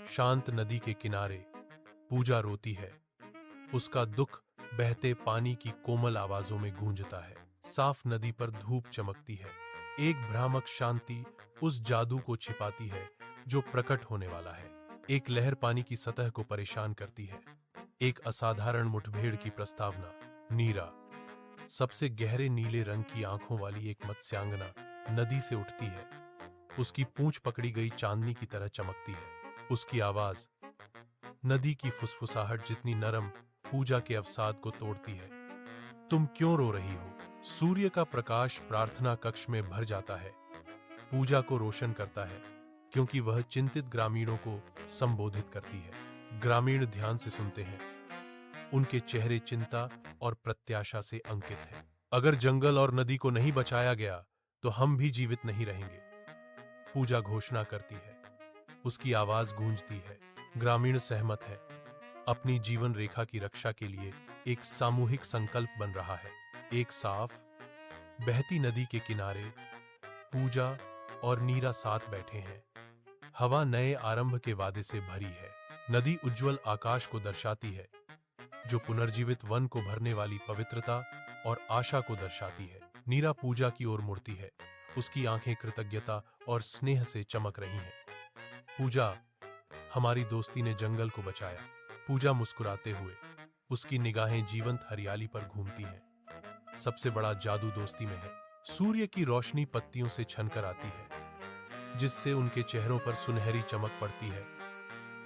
शांत नदी के किनारे पूजा रोती है। उसका दुख बहते पानी की कोमल आवाजों में गूंजता है। साफ नदी पर धूप चमकती है। एक भ्रामक शांति उस जादू को छिपाती है जो प्रकट होने वाला है। एक लहर पानी की सतह को परेशान करती है। एक असाधारण मुठभेड़ की प्रस्तावना। नीरा, सबसे गहरे नीले रंग की आंखों वाली एक मत्स्यांगना, नदी से उठती है। उसकी पूंछ पकड़ी गई चांदनी की तरह चमकती है। उसकी आवाज नदी की फुसफुसाहट जितनी नरम, पूजा के अवसाद को तोड़ती है। तुम क्यों रो रही हो? सूर्य का प्रकाश प्रार्थना कक्ष में भर जाता है, पूजा को रोशन करता है, क्योंकि वह चिंतित ग्रामीणों को संबोधित करती है। ग्रामीण ध्यान से सुनते हैं। उनके चेहरे चिंता और प्रत्याशा से अंकित हैं। अगर जंगल और नदी को नहीं बचाया गया तो हम भी जीवित नहीं रहेंगे, पूजा घोषणा करती है। उसकी आवाज गूंजती है। ग्रामीण सहमत है। अपनी जीवन रेखा की रक्षा के लिए एक सामूहिक संकल्प बन रहा है। एक साफ बहती नदी के किनारे पूजा और नीरा साथ बैठे हैं। हवा नए आरंभ के वादे से भरी है। नदी उज्जवल आकाश को दर्शाती है, जो पुनर्जीवित वन को भरने वाली पवित्रता और आशा को दर्शाती है। नीरा पूजा की ओर मुड़ती है। उसकी आंखें कृतज्ञता और स्नेह से चमक रही हैं। पूजा, हमारी दोस्ती ने जंगल को बचाया। पूजा मुस्कुराते हुए, उसकी निगाहें जीवंत हरियाली पर घूमती हैं। सबसे बड़ा जादू दोस्ती में है। सूर्य की रोशनी पत्तियों से छनकर आती है, जिससे उनके चेहरों पर सुनहरी चमक पड़ती है,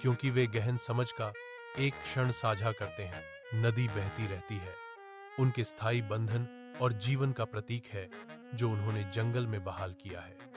क्योंकि वे गहन समझ का एक क्षण साझा करते हैं। नदी बहती रहती है, उनके स्थायी बंधन और जीवन का प्रतीक है, जो उन्होंने जंगल में बहाल किया है।